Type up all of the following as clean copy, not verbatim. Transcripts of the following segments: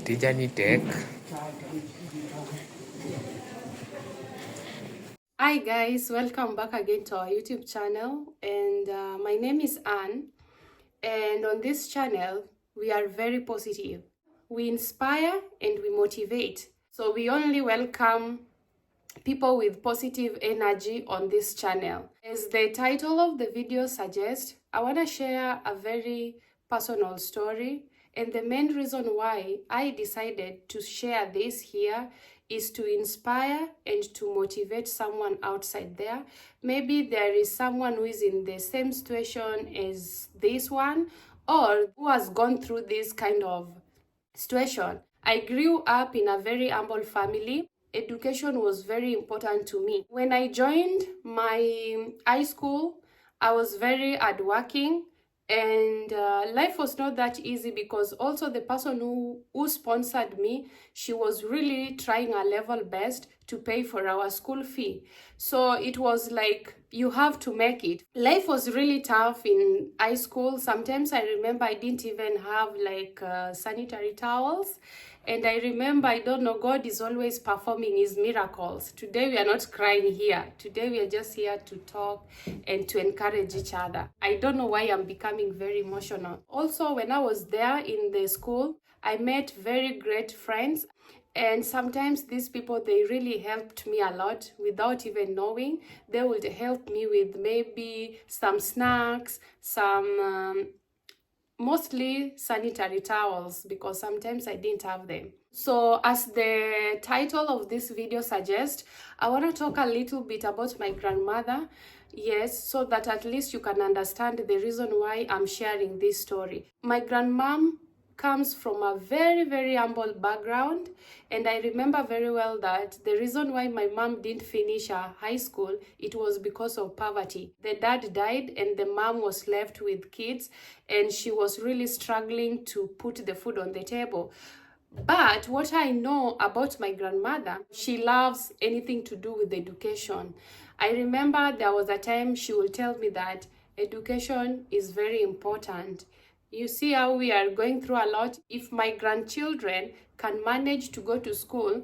Tijani Tech. Hi guys, welcome back again to our YouTube channel, and my name is Anne, and on this channel we are very positive. We inspire and we motivate, so we only welcome people with positive energy on this channel. As the title of the video suggests, I want to share a very personal story, and the main reason why I decided to share this here is to inspire and to motivate someone outside there. Maybe there is someone who is in the same situation as this one, or who has gone through this kind of situation. I grew up in a very humble family. Education was very important to me. When I joined my high school, I was very hardworking, and life was not that easy because also the person who sponsored me, she was really trying her level best to pay for our school fee. So it was like you have to make it. Life was really tough in high school. Sometimes I remember I didn't even have like sanitary towels. And I remember, I don't know, God is always performing his miracles. Today we are not crying here. Today we are just here to talk and to encourage each other. I don't know why I'm becoming very emotional. Also, when I was there in the school, I met very great friends. And sometimes these people, they really helped me a lot without even knowing. They would help me with maybe some snacks, some mostly sanitary towels, because sometimes I didn't have them. So as the title of this video suggests, I want to talk a little bit about my grandmother. Yes, so that at least you can understand the reason why I'm sharing this story. My grandmom comes from a very, very humble background, and I remember very well that the reason why my mom didn't finish her high school, it was because of poverty. The dad died and the mom was left with kids, and she was really struggling to put the food on the table. But what I know about my grandmother, she loves anything to do with education. I remember there was a time she will tell me that education is very important. You see how we are going through a lot. If my grandchildren can manage to go to school,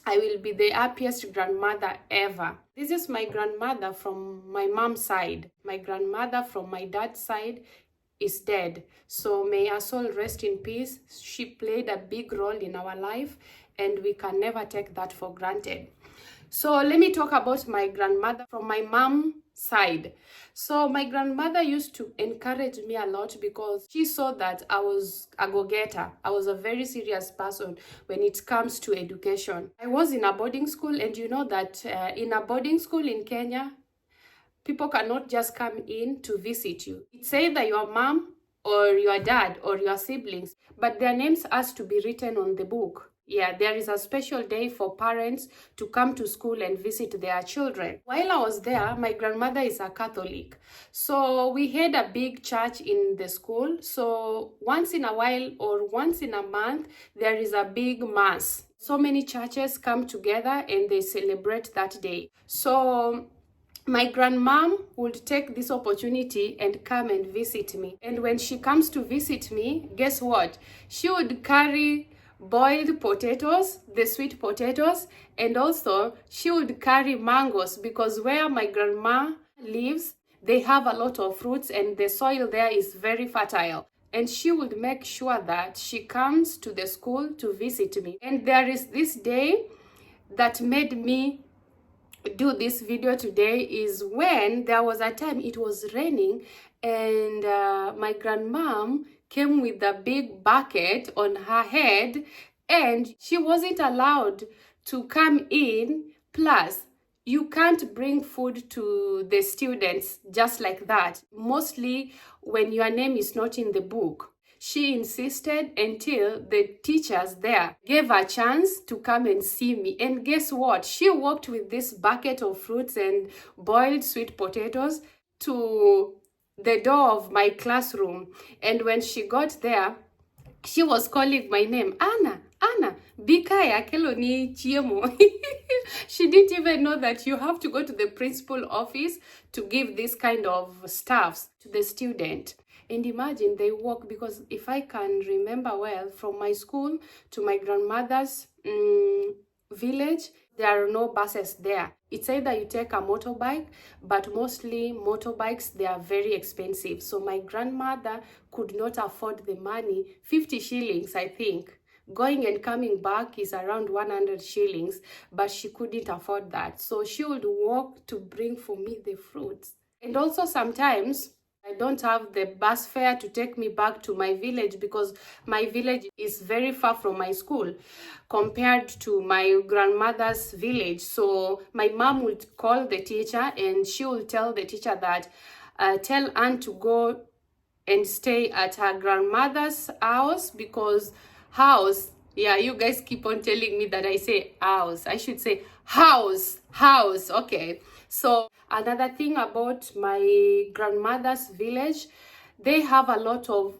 I will be the happiest grandmother ever. This is my grandmother from my mom's side. My grandmother from my dad's side is dead. So may her soul rest in peace. She played a big role in our life, and we can never take that for granted. So let me talk about my grandmother from my mom's side. So my grandmother used to encourage me a lot because she saw that I was a go-getter. I was a very serious person when it comes to education. I was in a boarding school, and you know that in a boarding school in Kenya, people cannot just come in to visit you. It's either your mom or your dad or your siblings, but their names has to be written on the book. Yeah, there is a special day for parents to come to school and visit their children. While I was there, my grandmother is a Catholic. So we had a big church in the school. So once in a while or once in a month, there is a big mass. So many churches come together and they celebrate that day. So my grandmom would take this opportunity and come and visit me. And when she comes to visit me, guess what? She would carry boiled potatoes, the sweet potatoes, and also she would carry mangoes, because where my grandma lives, they have a lot of fruits and the soil there is very fertile. And she would make sure that she comes to the school to visit me. And there is this day that made me do this video today is when there was a time it was raining, and my grandmom came with a big bucket on her head, and she wasn't allowed to come in. Plus, you can't bring food to the students just like that, mostly when your name is not in the book. She insisted until the teachers there gave her a chance to come and see me. And guess what? She walked with this bucket of fruits and boiled sweet potatoes to the door of my classroom. And when she got there, she was calling my name, Anna, Anna, Bika yakelo ni chiemo. She didn't even know that you have to go to the principal office to give this kind of stuffs to the student. And imagine they walk, because if I can remember well, from my school to my grandmother's village, there are no buses there. It's either you take a motorbike, but mostly motorbikes, they are very expensive. So my grandmother could not afford the money. 50 shillings, I think. Going and coming back is around 100 shillings, but she couldn't afford that. So she would walk to bring for me the fruits. And also sometimes I don't have the bus fare to take me back to my village, because my village is very far from my school compared to my grandmother's village. So my mom would call the teacher and she will tell the teacher that tell Anne to go and stay at her grandmother's house, because house, yeah, you guys keep on telling me that I say house. I should say house, okay. So another thing about my grandmother's village, they have a lot of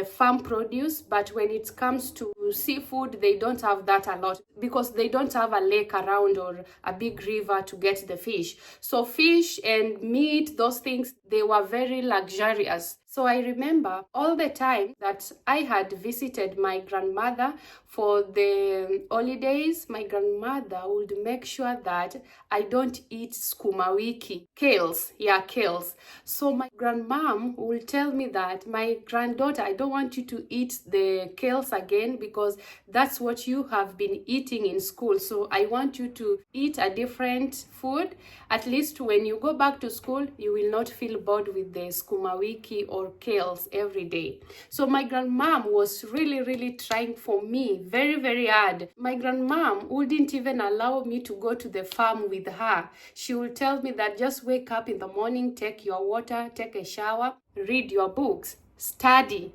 farm produce, but when it comes to seafood, they don't have that a lot, because they don't have a lake around or a big river to get the fish. So fish and meat, those things, they were very luxurious. So I remember all the time that I had visited my grandmother for the holidays, my grandmother would make sure that I don't eat skuma wiki, kales, yeah, kales. So my grandmom will tell me that, my granddaughter, I don't want you to eat the kales again, because that's what you have been eating in school. So I want you to eat a different food. At least when you go back to school, you will not feel bored with the skuma wiki or kales every day. So my grandmom was really trying for me very hard. My grandmom wouldn't even allow me to go to the farm with her. She would tell me that just wake up in the morning, take your water, take a shower, read your books, study.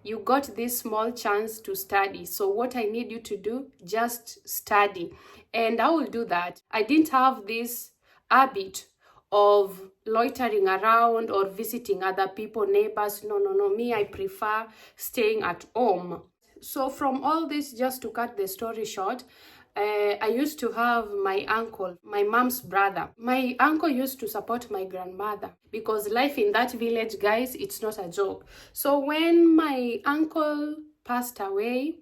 You got this small chance to study. So what I need you to do, just study. And I will do that. I didn't have this habit of loitering around or visiting other people, neighbors. No. Me, I prefer staying at home. So from all this, just to cut the story short, I used to have my uncle, my mom's brother. My uncle used to support my grandmother, because life in that village, guys, it's not a joke. So when my uncle passed away,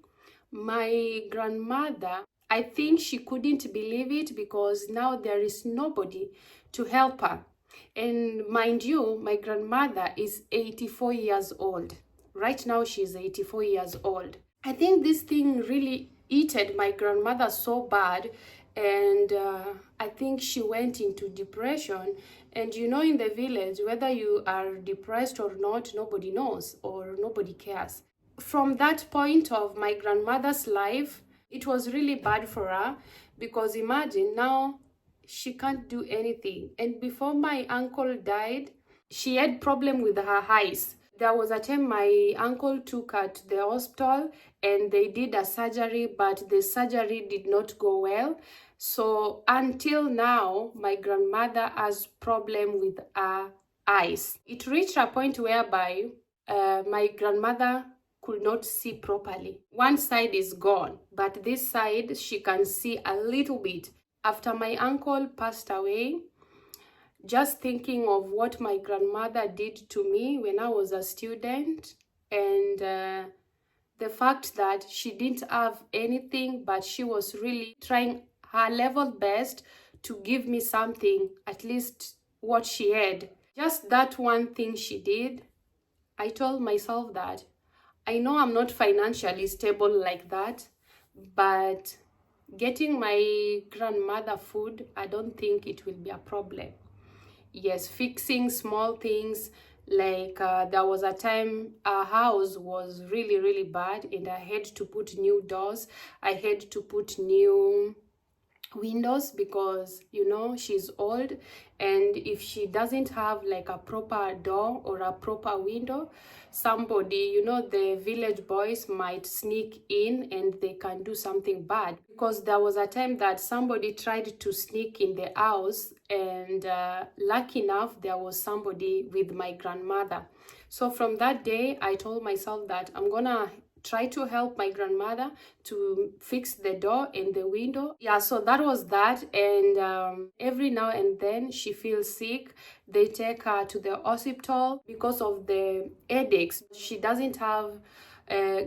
my grandmother, I think she couldn't believe it, because now there is nobody to help her. And mind you, my grandmother is 84 years old. Right now, she's 84 years old. I think this thing really eated my grandmother so bad, and I think she went into depression. And you know, in the village, whether you are depressed or not, nobody knows or nobody cares. From that point of my grandmother's life, it was really bad for her, because imagine now she can't do anything. And before my uncle died, she had problem with her eyes. There was a time my uncle took her to the hospital and they did a surgery, but the surgery did not go well. So until now, my grandmother has problem with her eyes. It reached a point whereby my grandmother could not see properly. One side is gone, but this side she can see a little bit. After my uncle passed away, just thinking of what my grandmother did to me when I was a student, and the fact that she didn't have anything, but she was really trying her level best to give me something, at least what she had. Just that one thing she did, I told myself that I know I'm not financially stable like that, but getting my grandmother food, I don't think it will be a problem. Yes, fixing small things, like there was a time our house was really bad and I had to put new doors. I had to put new windows, because you know she's old, and if she doesn't have like a proper door or a proper window, somebody, you know, the village boys might sneak in and they can do something bad. Because there was a time that somebody tried to sneak in the house, and lucky enough there was somebody with my grandmother. So from that day I told myself that I'm gonna try to help my grandmother to fix the door and the window. Yeah, so that was that. And every now and then she feels sick. They take her to the hospital because of the headaches. She doesn't have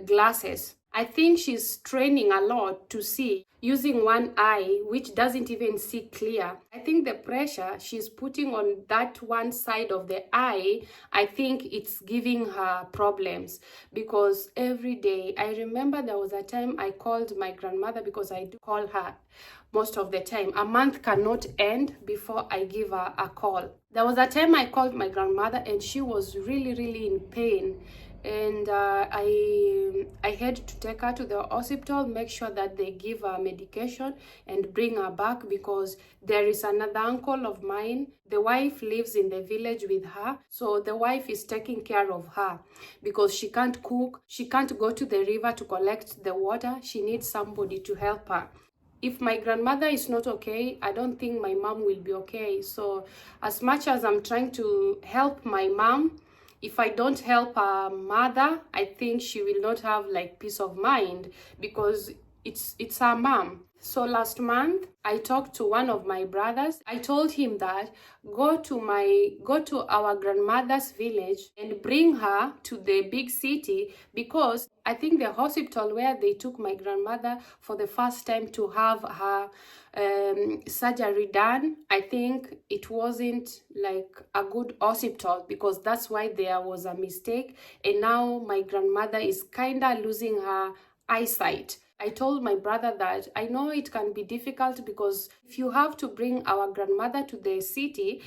glasses. I think she's training a lot to see using one eye, which doesn't even see clear. I think the pressure she's putting on that one side of the eye, I think it's giving her problems, because every day, I remember there was a time I called my grandmother, because I do call her most of the time. A month cannot end before I give her a call. There was a time I called my grandmother and she was really, really in pain. And I had to take her to the hospital, make sure that they give her medication and bring her back, because there is another uncle of mine. The wife lives in the village with her, so the wife is taking care of her because she can't cook, she can't go to the river to collect the water. She needs somebody to help her. If my grandmother is not okay, I don't think my mom will be okay. So as much as I'm trying to help my mom, if I don't help her mother, I think she will not have like peace of mind, because it's her mom. So last month I talked to one of my brothers. I told him that go to our grandmother's village and bring her to the big city, because I think the hospital where they took my grandmother for the first time to have her surgery done, I think it wasn't like a good hospital, because that's why there was a mistake, and now my grandmother is kind of losing her eyesight. I told my brother that I know it can be difficult, because if you have to bring our grandmother to the city,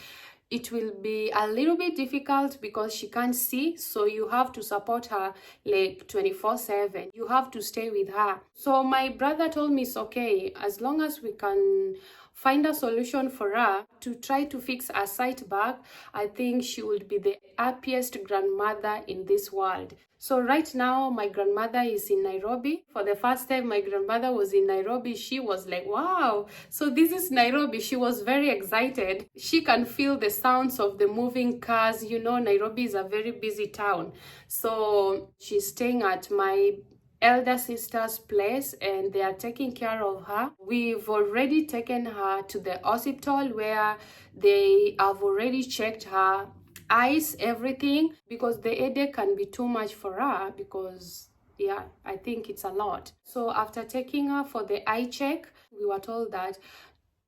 it will be a little bit difficult because she can't see, so you have to support her like 24/7. You have to stay with her. So my brother told me it's okay, as long as we can find a solution for her to try to fix her sight back. I think she would be the happiest grandmother in this world. So right now my grandmother is in Nairobi. For the first time my grandmother was in Nairobi, she was like, wow, so this is Nairobi. She was very excited. She can feel the sounds of the moving cars. You know, Nairobi is a very busy town. So she's staying at my elder sister's place and they are taking care of her. We've already taken her to the hospital where they have already checked her eyes, everything, because the headache can be too much for her, because yeah, I think it's a lot. So after taking her for the eye check, we were told that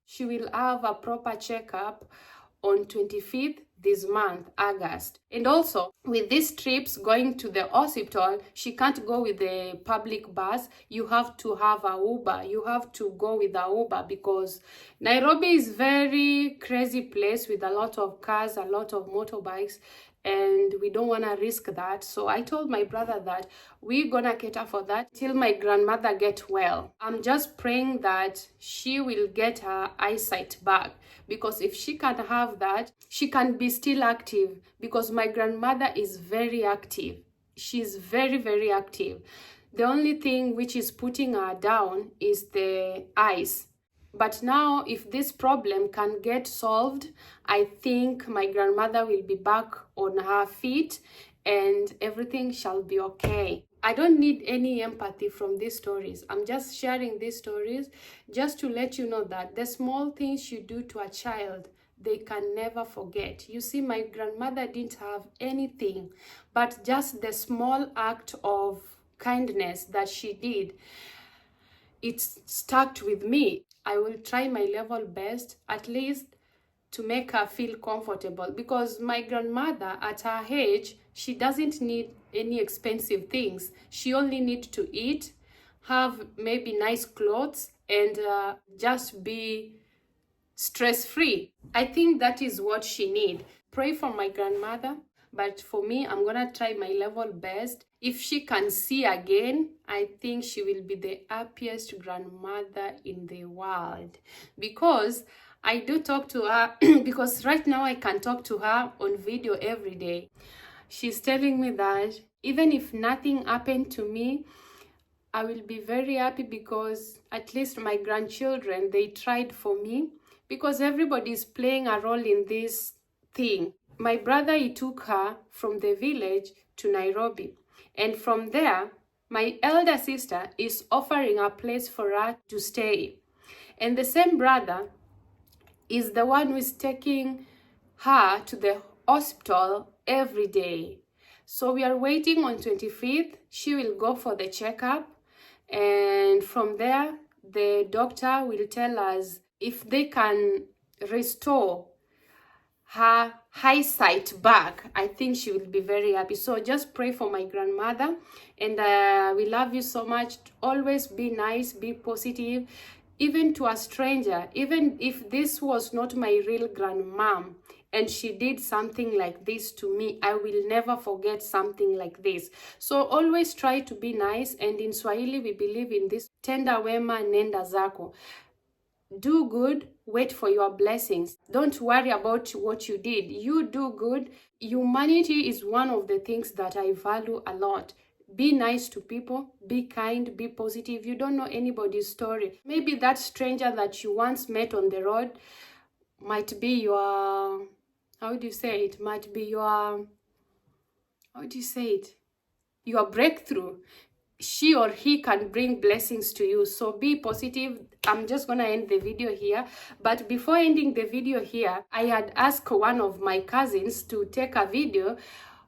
she will have a proper checkup on 25th this month, August. And also with these trips going to the hospital, she can't go with the public bus. You have to have a Uber. You have to go with a Uber, because Nairobi is very crazy place with a lot of cars, a lot of motorbikes, and we don't want to risk that. So I told my brother that we're gonna cater for that till my grandmother get well. I'm just praying that she will get her eyesight back, because if she can have that, she can be still active, because my grandmother is very active. She's very, very active. The only thing which is putting her down is the eyes. But now, if this problem can get solved, I think my grandmother will be back on her feet and everything shall be okay. I don't need any empathy from these stories. I'm just sharing these stories just to let you know that the small things you do to a child, they can never forget. You see, my grandmother didn't have anything, but just the small act of kindness that she did, it stuck with me. I will try my level best, at least to make her feel comfortable, because my grandmother at her age, she doesn't need any expensive things. She only needs to eat, have maybe nice clothes, and just be stress-free. I think that is what she needs. Pray for my grandmother. But for me, I'm gonna try my level best. If she can see again, I think she will be the happiest grandmother in the world. Because I do talk to her, because right now I can talk to her on video every day. She's telling me that even if nothing happened to me, I will be very happy, because at least my grandchildren, they tried for me, because everybody is playing a role in this thing. My brother, he took her from the village to Nairobi, and from there my elder sister is offering a place for her to stay. And the same brother is the one who is taking her to the hospital every day. So we are waiting on 25th. She will go for the checkup. And from there, the doctor will tell us if they can restore her eyesight back. I think she will be very happy. So just pray for my grandmother. And we love you so much. Always be nice, be positive. Even to a stranger, even if this was not my real grandmom and she did something like this to me, I will never forget something like this. So always try to be nice. And in Swahili, we believe in this, tenda wema nenda zako. Do good, wait for your blessings. Don't worry about what you did. You do good. Humanity is one of the things that I value a lot. Be nice to people, be kind, be positive. You don't know anybody's story. Maybe that stranger that you once met on the road might be your, how do you say it? Might be your, how do you say it? Your breakthrough. She or he can bring blessings to you. So be positive. I'm just gonna end the video here. But before ending the video here, I had asked one of my cousins to take a video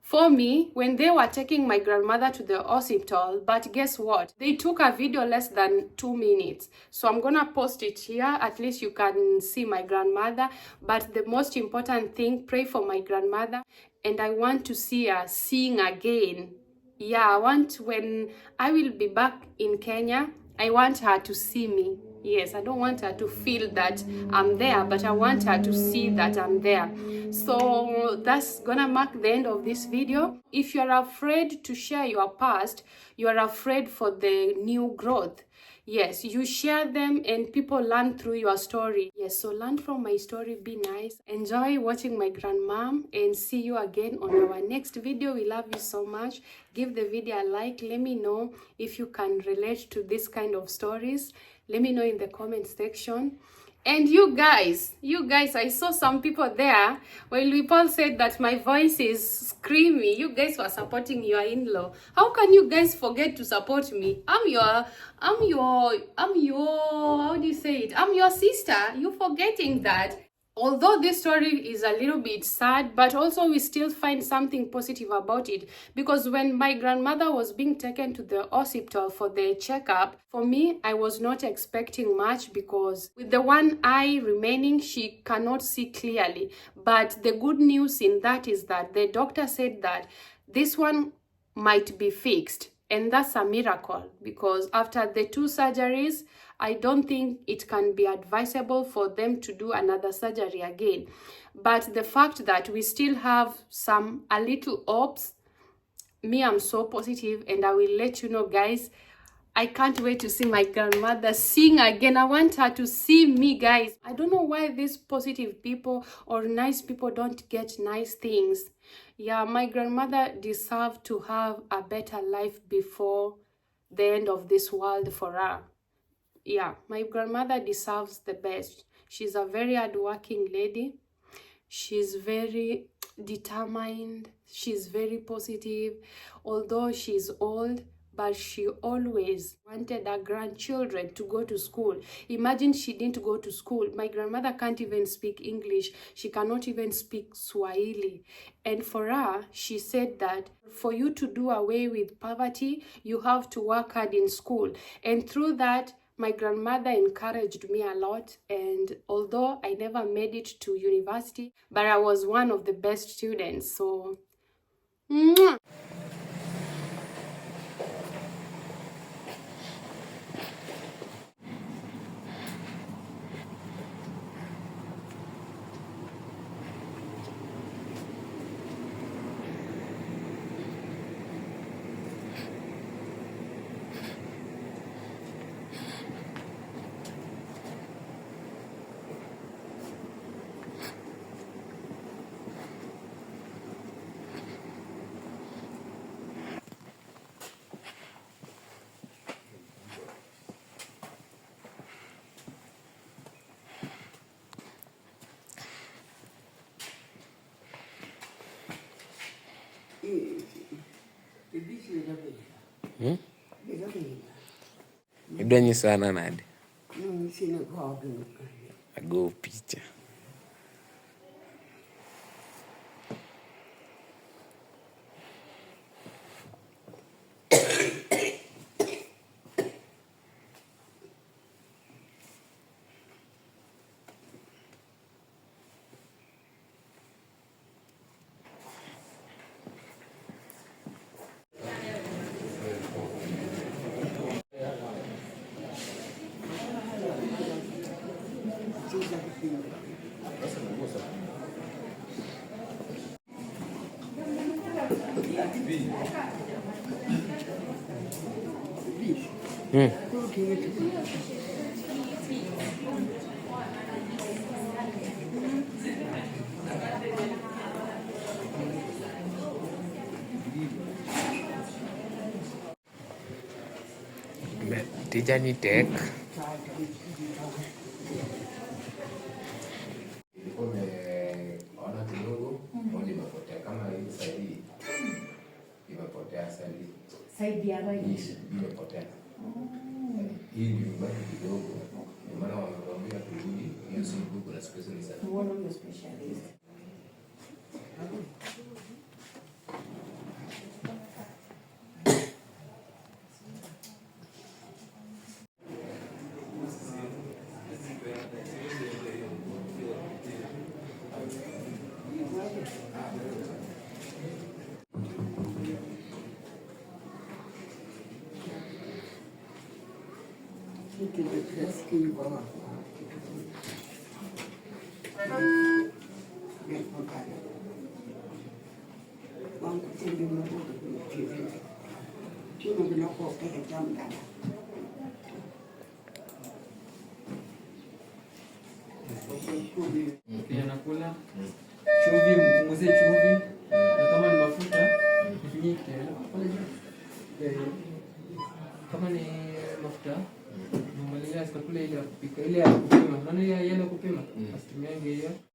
for me when they were taking my grandmother to the hospital. But guess what? They took a video less than 2 minutes. So I'm gonna post it here. At least you can see my grandmother. But the most important thing, pray for my grandmother. And I want to see her sing again. Yeah, I want, when I will be back in Kenya, I want her to see me. Yes, I don't want her to feel that I'm there, but I want her to see that I'm there. So that's gonna mark the end of this video. If you're afraid to share your past, you're afraid for the new growth. Yes, you share them and people learn through your story. Yes, so learn from my story, be nice. Enjoy watching my grandmom and see you again on our next video. We love you so much. Give the video a like. Let me know if you can relate to this kind of stories. Let me know in the comment section. And you guys, I saw some people there when people said that my voice is screamy. You guys were supporting your in-law. How can you guys forget to support me? I'm your, how do you say it? I'm your sister. You forgetting that. Although this story is a little bit sad, but also we still find something positive about it. Because when my grandmother was being taken to the hospital for the checkup, for me, I was not expecting much because with the one eye remaining, she cannot see clearly. But the good news in that is that the doctor said that this one might be fixed. And that's a miracle because after the 2 surgeries, I don't think it can be advisable for them to do another surgery again. But the fact that we still have a little hopes, me, I'm so positive, and I will let you know, guys. I can't wait to see my grandmother sing again. I want her to see me, guys. I don't know why these positive people or nice people don't get nice things. Yeah, my grandmother deserved to have a better life before the end of this world for her. Yeah, my grandmother deserves the best. She's a very hardworking lady. She's very determined. She's very positive. Although she's old, but she always wanted her grandchildren to go to school. Imagine she didn't go to school. My grandmother can't even speak English. She cannot even speak Swahili. And for her, she said that for you to do away with poverty, you have to work hard in school. And through that, my grandmother encouraged me a lot, and although I never made it to university, but I was one of the best students. So, mwah. Hmm? Idonyi sana nade. Sina gogo. Ago picha. Tija ni tek. Ona kidogo moja imepotea kama hii saidi imepotea saidi. Saidi ya right. Imepotea. Hii ndio baki kidogo. Ndio maana wameambia turudi hiyo siku kuna specialist sana. Muone huyo specialist. Nakula chumvi, mpunguzie chumvi, na kama ni mafuta mfinyike. Kama ni mafuta mwangalia asikule ile ya kupika, ile ya kupima. Maana ile ya kupima asitumiange hiyo.